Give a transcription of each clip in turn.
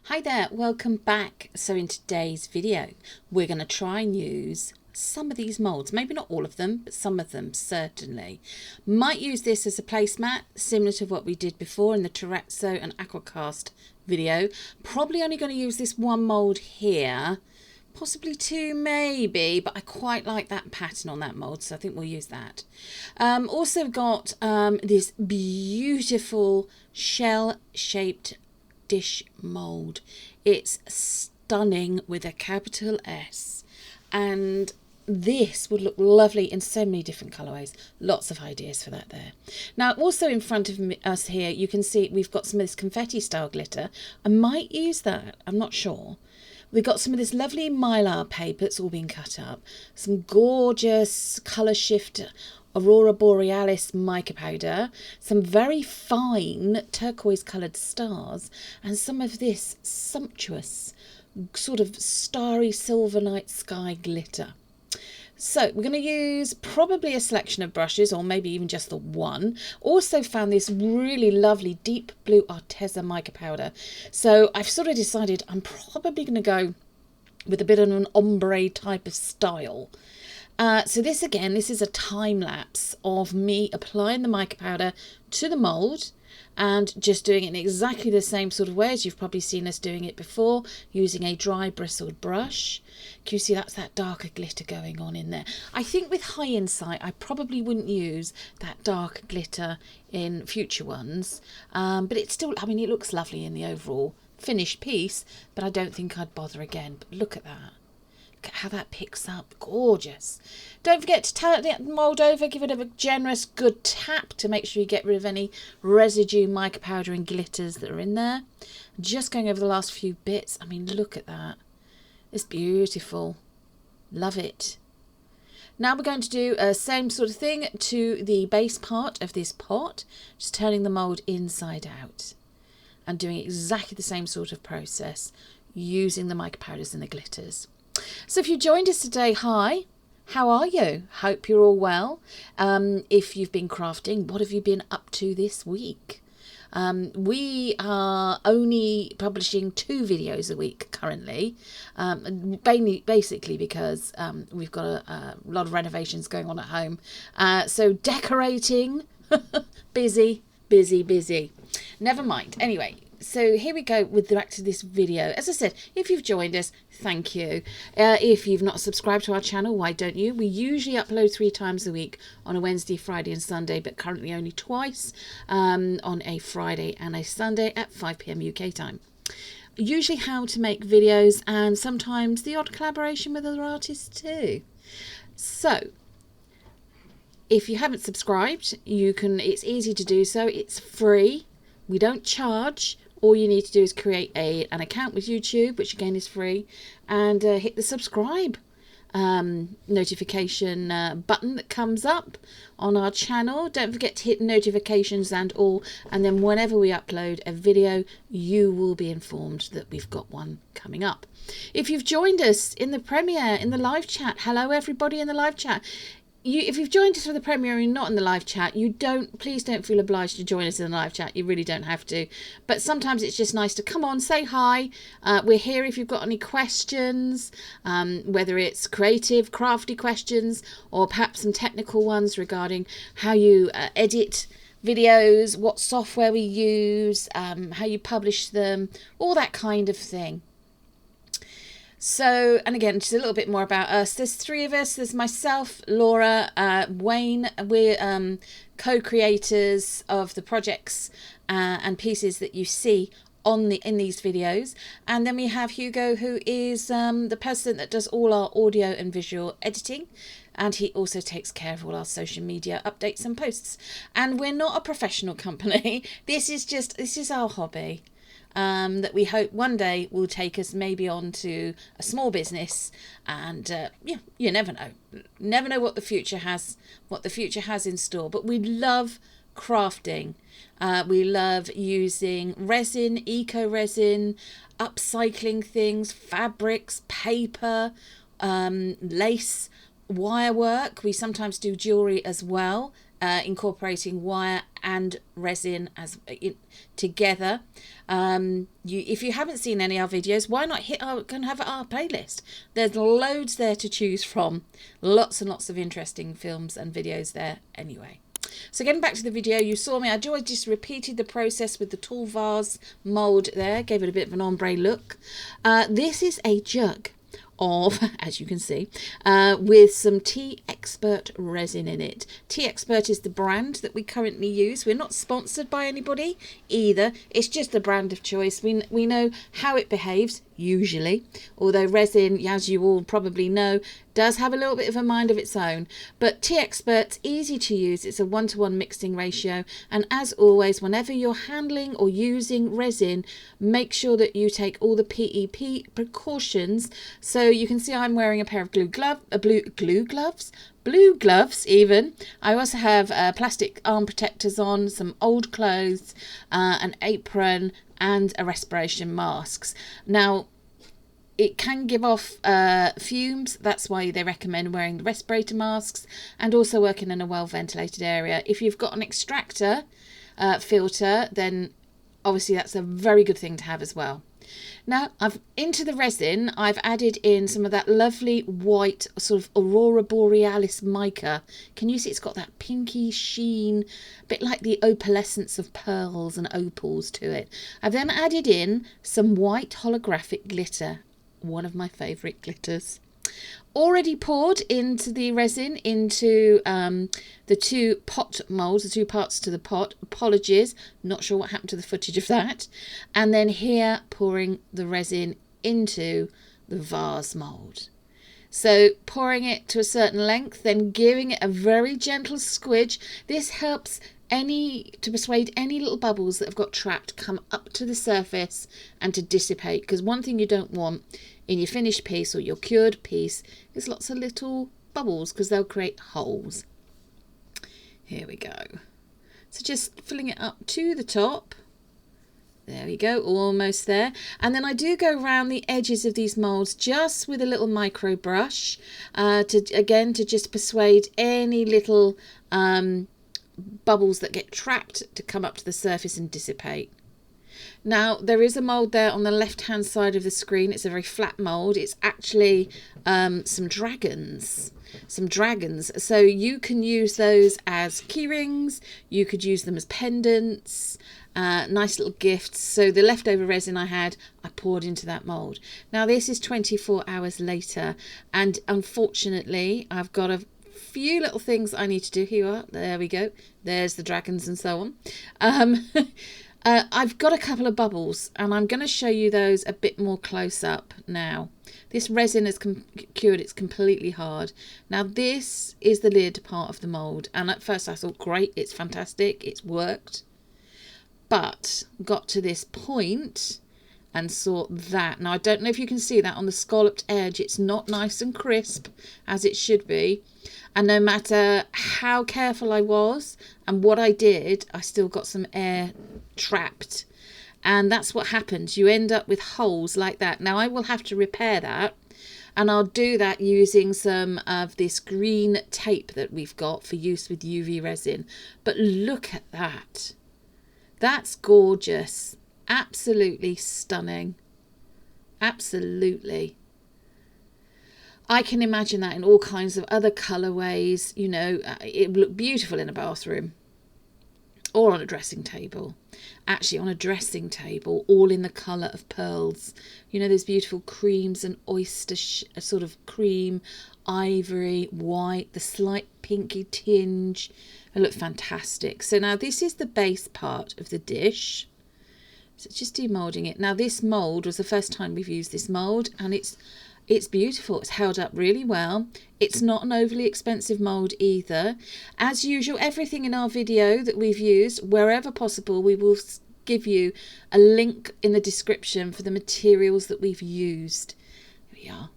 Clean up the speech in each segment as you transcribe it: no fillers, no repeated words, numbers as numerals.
Hi there, welcome back. So in today's video, we're going to try and use some of these molds, maybe not all of them, but some of them certainly. Might use this as a placemat, similar to what we did before in the terrazzo and aquacast video. Probably only going to use this one mold here, possibly two maybe, but I quite like that pattern on that mold, so I think we'll use that. Also got this beautiful shell-shaped dish mold. It's stunning with a capital S, and this would look lovely in so many different colorways. Lots of ideas for that there. Now also in front of us here you can see we've got some of this confetti style glitter. I might use that, I'm not sure. We've got some of this lovely mylar paper that's all been cut up, some gorgeous colour shift aurora borealis mica powder, some very fine turquoise coloured stars, and some of this sumptuous sort of starry silver night sky glitter. So we're going to use probably a selection of brushes, or maybe even just the one. Also found this really lovely deep blue Arteza mica powder. So I've sort of decided I'm probably going to go with a bit of an ombre type of style. So this is a time lapse of me applying the mica powder to the mould and just doing it in exactly the same sort of way as you've probably seen us doing it before, using a dry bristled brush. Can you see that's that darker glitter going on in there? I think with high insight I probably wouldn't use that dark glitter in future ones, but it's still, I mean, it looks lovely in the overall finished piece, but I don't think I'd bother again. But look at that. Look at how that picks up. Gorgeous. Don't forget to turn the mould over, give it a generous good tap to make sure you get rid of any residue mica powder and glitters that are in there. Just going over the last few bits. I mean, look at that. It's beautiful. Love it. Now we're going to do the same sort of thing to the base part of this pot, just turning the mould inside out and doing exactly the same sort of process using the mica powders and the glitters. So if you joined us today, hi, how are you? Hope you're all well. If you've been crafting, what have you been up to this week? We are only publishing 2 videos a week currently, basically because we've got a lot of renovations going on at home. So decorating, busy. Never mind. Anyway, so here we go with the back to this video. As I said, if you've joined us, thank you. If you've not subscribed to our channel, why don't you? We usually upload 3 times a week on a Wednesday, Friday and Sunday, but currently only twice, on a Friday and a Sunday at 5 PM UK time. Usually how to make videos and sometimes the odd collaboration with other artists too. So if you haven't subscribed, you can, it's easy to do so. It's free. We don't charge. All you need to do is create an account with YouTube, which again is free, and hit the subscribe notification button that comes up on our channel. Don't forget to hit notifications and all, and then whenever we upload a video, you will be informed that we've got one coming up. If you've joined us in the premiere, in the live chat, hello everybody in the live chat. If you've joined us for the premiere and not in the live chat, please don't feel obliged to join us in the live chat. You really don't have to. But sometimes it's just nice to come on, say hi. We're here if you've got any questions, whether it's creative, crafty questions, or perhaps some technical ones regarding how you edit videos, what software we use, how you publish them, all that kind of thing. So, and again, just a little bit more about us. There's 3 of us. There's myself, Laura, Wayne. We're co-creators of the projects and pieces that you see in these videos. And then we have Hugo, who is the person that does all our audio and visual editing. And he also takes care of all our social media updates and posts. And we're not a professional company. This is our hobby. That we hope one day will take us maybe on to a small business, and yeah, you never know what the future has in store. But we love crafting. We love using resin, eco resin, upcycling things, fabrics, paper, lace, wire work. We sometimes do jewelry as well. incorporating wire and resin together. If you haven't seen any of our videos, why not have our playlist? There's loads there to choose from. Lots and lots of interesting films and videos there anyway. So getting back to the video, you saw me, I just repeated the process with the tall vase mould there, gave it a bit of an ombre look. This is a jug of, as you can see, with some Tea Expert resin in it. Tea Expert is the brand that we currently use. We're not sponsored by anybody either. It's just a brand of choice. We know how it behaves, usually, although resin, as you all probably know, does have a little bit of a mind of its own. But Tea Expert's easy to use. It's a 1-to-1 mixing ratio, and as always, whenever you're handling or using resin, make sure that you take all the PEP precautions. So you can see I'm wearing a pair of blue gloves even. I also have plastic arm protectors on, some old clothes, an apron, and a respiration masks. Now, it can give off fumes. That's why they recommend wearing the respirator masks and also working in a well ventilated area. If you've got an extractor filter, then obviously that's a very good thing to have as well. Now, into the resin, I've added in some of that lovely white sort of aurora borealis mica. Can you see it's got that pinky sheen, a bit like the opalescence of pearls and opals to it. I've then added in some white holographic glitter, one of my favourite glitters. Already poured into the resin, into the 2 pot moulds, the 2 parts to the pot. Apologies, not sure what happened to the footage of that. And then here pouring the resin into the vase mould. So pouring it to a certain length, then giving it a very gentle squidge. This helps to persuade any little bubbles that have got trapped come up to the surface and to dissipate, because one thing you don't want in your finished piece or your cured piece is lots of little bubbles, because they'll create holes. Here we go. So just filling it up to the top. There we go, almost there. And then I do go around the edges of these moulds just with a little micro brush to just persuade any little bubbles that get trapped to come up to the surface and dissipate. Now, there is a mould there on the left hand side of the screen. It's a very flat mould. It's actually some dragons. So you can use those as key rings. You could use them as pendants, nice little gifts. So the leftover resin I poured into that mould. Now, this is 24 hours later, and unfortunately I've got a few little things I need to do. Here you are. There we go. There's the dragons and so on. I've got a couple of bubbles, and I'm going to show you those a bit more close up now. This resin has cured, it's completely hard. Now, this is the lid part of the mould, and at first I thought, great, it's fantastic, it's worked. But got to this point and saw that. Now, I don't know if you can see that on the scalloped edge. It's not nice and crisp as it should be. And no matter how careful I was and what I did, I still got some air trapped. And that's what happens. You end up with holes like that. Now, I will have to repair that. And I'll do that using some of this green tape that we've got for use with UV resin. But look at that. That's gorgeous. Absolutely stunning. Absolutely. I can imagine that in all kinds of other colourways. You know, it would look beautiful in a bathroom or on a dressing table. Actually, on a dressing table, all in the colour of pearls. You know, those beautiful creams and oyster sort of cream, ivory, white, the slight pinky tinge. It look fantastic. So now this is the base part of the dish. So just demoulding it. Now, this mould was the first time we've used this mould, and it's beautiful. It's held up really well. It's not an overly expensive mould either. As usual, everything in our video that we've used, wherever possible, we will give you a link in the description for the materials that we've used. Here we are.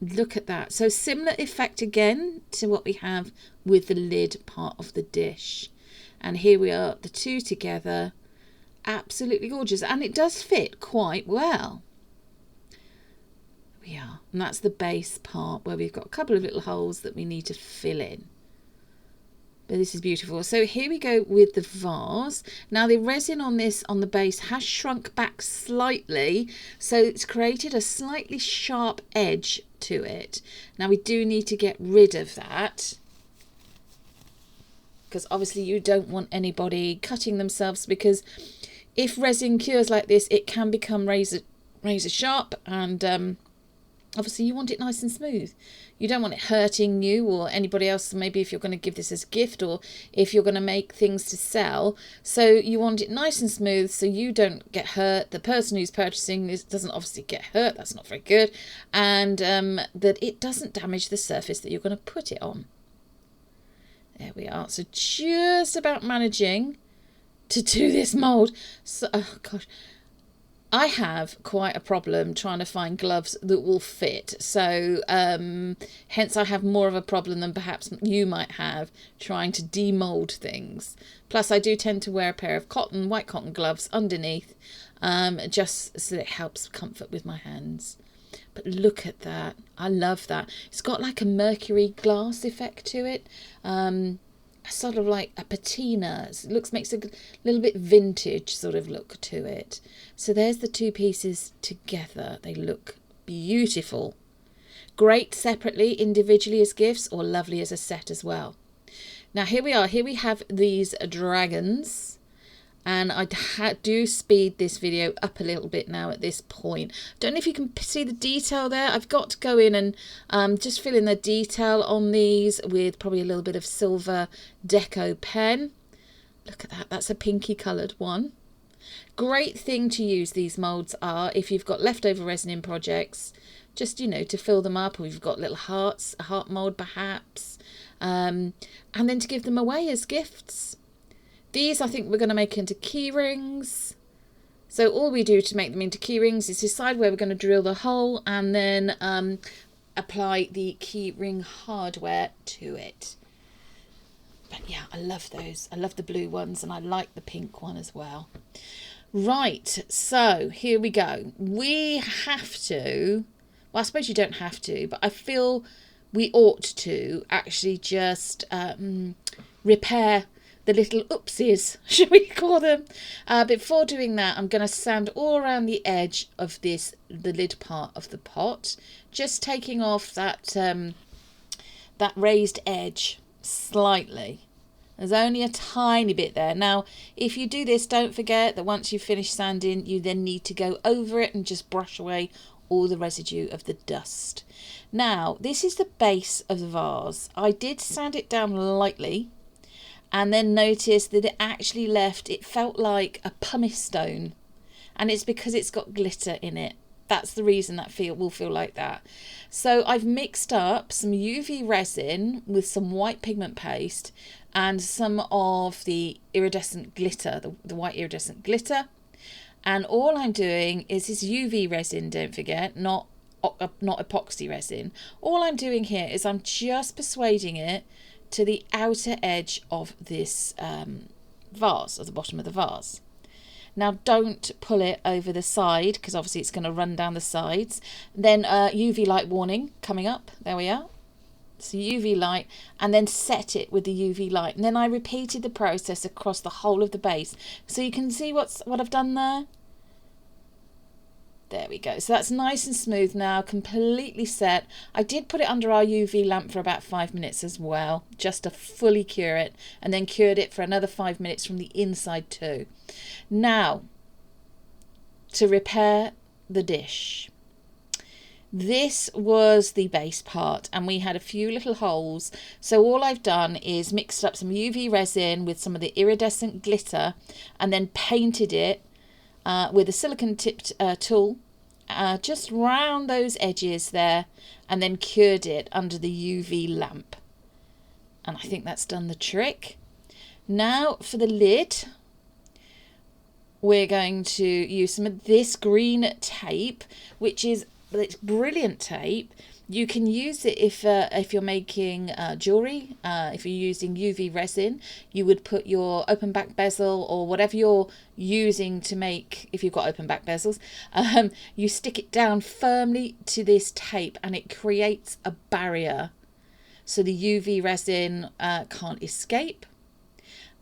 Look at that. So similar effect again to what we have with the lid part of the dish. And here we are, the two together. Absolutely gorgeous. And it does fit quite well. We are, and that's the base part where we've got a couple of little holes that we need to fill in. But this is beautiful. So here we go with the vase. Now the resin on this, on the base, has shrunk back slightly, so it's created a slightly sharp edge to it. Now we do need to get rid of that, because obviously you don't want anybody cutting themselves, because if resin cures like this, it can become razor sharp, and obviously you want it nice and smooth. You don't want it hurting you or anybody else, maybe if you're going to give this as a gift or if you're going to make things to sell. So you want it nice and smooth so you don't get hurt. The person who's purchasing this doesn't obviously get hurt. That's not very good. And that it doesn't damage the surface that you're going to put it on. There we are. So just about managing to do this mould. So, oh gosh. I have quite a problem trying to find gloves that will fit. So hence I have more of a problem than perhaps you might have trying to demold things. Plus I do tend to wear a pair of white cotton gloves underneath, just so it helps comfort with my hands. But look at that. I love that. It's got like a mercury glass effect to it. Sort of like a patina. It makes a little bit vintage sort of look to it. So there's the two pieces together. They look beautiful. Great separately, individually as gifts, or lovely as a set as well. Now here we are. Here we have these dragons. And I do speed this video up a little bit now at this point. Don't know if you can see the detail there. I've got to go in and just fill in the detail on these with probably a little bit of silver deco pen. Look at that. That's a pinky coloured one. Great thing to use these moulds are if you've got leftover resin in projects, just, you know, to fill them up, or you've got little hearts, a heart mould perhaps, and then to give them away as gifts. These I think we're going to make into key rings. So all we do to make them into key rings is decide where we're going to drill the hole and then apply the key ring hardware to it. But yeah, I love those. I love the blue ones and I like the pink one as well. Right, so here we go. We have to, well, I suppose you don't have to, but I feel we ought to actually just repair the little oopsies, should we call them? Before doing that, I'm going to sand all around the edge of the lid part of the pot, just taking off that that raised edge slightly. There's only a tiny bit there. Now, if you do this, don't forget that once you've finished sanding, you then need to go over it and just brush away all the residue of the dust. Now, this is the base of the vase. I did sand it down lightly, and then noticed that it actually left, it felt like a pumice stone. And it's because it's got glitter in it. That's the reason that will feel like that. So I've mixed up some UV resin with some white pigment paste and some of the iridescent glitter, the white iridescent glitter. And all I'm doing is this UV resin, don't forget, not epoxy resin. All I'm doing here is I'm just persuading it to the outer edge of this vase, at the bottom of the vase. Now don't pull it over the side, because obviously it's going to run down the sides. Then UV light warning coming up. There we are. So UV light, and then set it with the UV light. And then I repeated the process across the whole of the base. So you can see what I've done there. There we go. So that's nice and smooth now, completely set. I did put it under our UV lamp for about 5 minutes as well, just to fully cure it, and then cured it for another 5 minutes from the inside too. Now, to repair the dish. This was the base part, and we had a few little holes. So all I've done is mixed up some UV resin with some of the iridescent glitter, and then painted it with a silicone tipped tool just round those edges there, and then cured it under the UV lamp. And I think that's done the trick. Now for the lid, we're going to use some of this green tape, which is, it's brilliant tape. You can use it if you're making jewellery. If you're using UV resin, you would put your open back bezel or whatever you're using to make, if you've got open back bezels, you stick it down firmly to this tape and it creates a barrier. so the UV resin can't escape.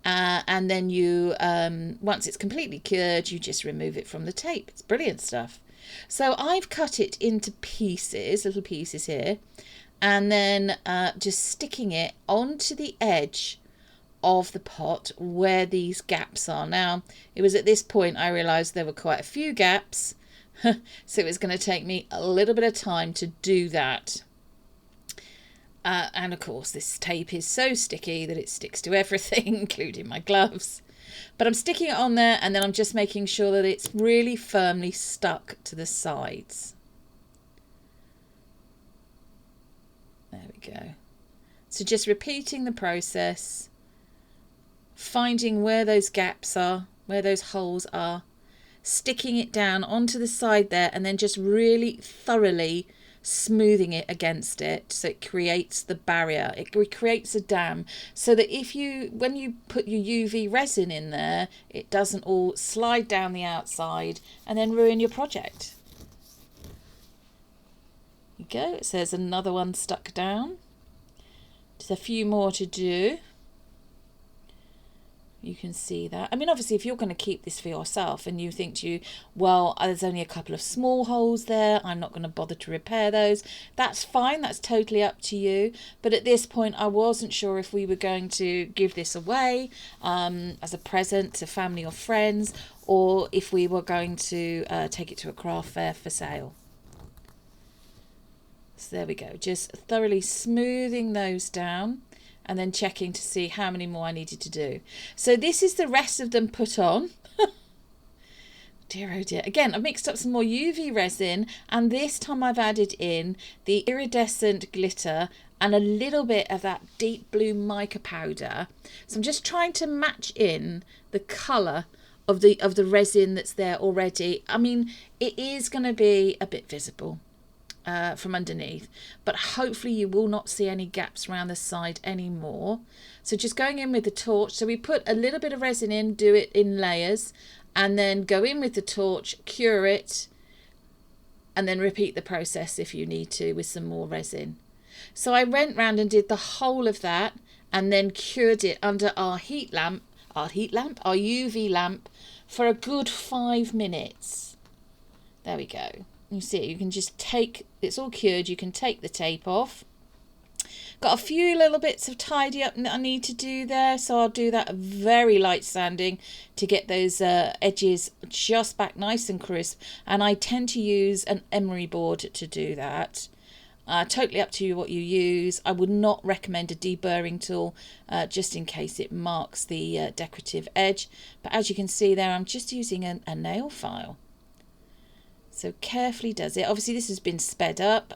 And then you, once it's completely cured, you just remove it from the tape. It's brilliant stuff. So I've cut it into pieces, little pieces here, and then just sticking it onto the edge of the pot where these gaps are. Now, it was at this point I realised there were quite a few gaps, so it was going to take me a little bit of time to do that. And of course this tape is so sticky that it sticks to everything, including my gloves. But I'm sticking it on there, and then I'm just making sure that it's really firmly stuck to the sides. There we go. So just repeating the process, finding where those gaps are, where those holes are, sticking it down onto the side there, and then just really thoroughly smoothing it against it so it creates the barrier. It creates a dam so that when you put your UV resin in there, it doesn't all slide down the outside and then ruin your project. There you go. It says another one stuck down. There's a few more to do. You can see that. I mean, obviously, if you're going to keep this for yourself and you think well, there's only a couple of small holes there, I'm not going to bother to repair those, that's fine. That's totally up to you. But at this point, I wasn't sure if we were going to give this away as a present to family or friends, or if we were going to take it to a craft fair for sale. So there we go. Just thoroughly smoothing those down, and then checking to see how many more I needed to do. So this is the rest of them put on. Dear oh dear. Again, I've mixed up some more UV resin, and this time I've added in the iridescent glitter and a little bit of that deep blue mica powder. So I'm just trying to match in the colour of the resin that's there already. I mean, it is going to be a bit visible from underneath, but hopefully you will not see any gaps around the side anymore. So just going in with the torch, so we put a little bit of resin in, do it in layers, and then go in with the torch, cure it, and then repeat the process if you need to with some more resin. So I went round and did the whole of that, and then cured it under our UV lamp for a good 5 minutes. There we go. You see, you can just it's all cured, you can take the tape off. Got a few little bits of tidy up that I need to do there, so I'll do that very light sanding to get those edges just back nice and crisp. And I tend to use an emery board to do that. Totally up to you what you use. I would not recommend a deburring tool just in case it marks the decorative edge. But as you can see there, I'm just using a nail file. So carefully does it. Obviously this has been sped up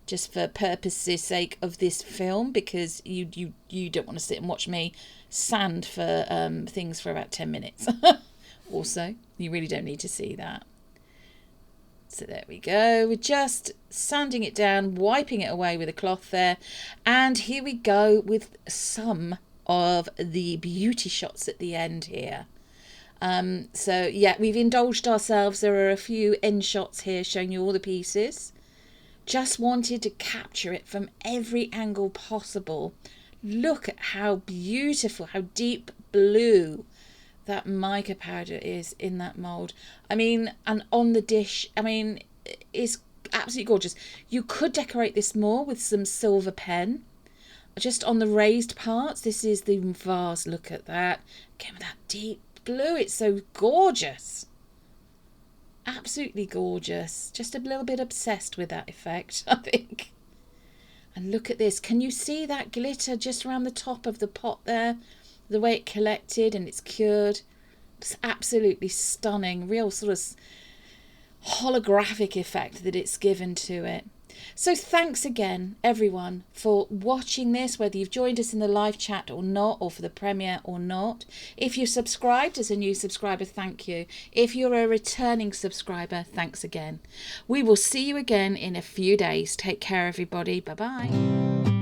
just for purposes sake of this film, because you don't want to sit and watch me sand for things for about 10 minutes. Also, you really don't need to see that. So there we go. We're just sanding it down, wiping it away with a cloth there. And here we go with some of the beauty shots at the end here. So yeah, we've indulged ourselves. There are a few end shots here showing you all the pieces. Just wanted to capture it from every angle possible. Look at how beautiful, how deep blue that mica powder is in that mould. I mean, and on the dish, I mean, it's absolutely gorgeous. You could decorate this more with some silver pen. Just on the raised parts, this is the vase. Look at that. Again, with that deep blue, it's so gorgeous. Absolutely gorgeous. Just a little bit obsessed with that effect, I think. And look at this. Can you see that glitter just around the top of the pot there? The way it collected and it's cured. It's absolutely stunning. Real sort of holographic effect that it's given to it. So thanks again, everyone, for watching this, whether you've joined us in the live chat or not, or for the premiere or not. If you're subscribed as a new subscriber, thank you. If you're a returning subscriber, thanks again. We will see you again in a few days. Take care, everybody. Bye-bye.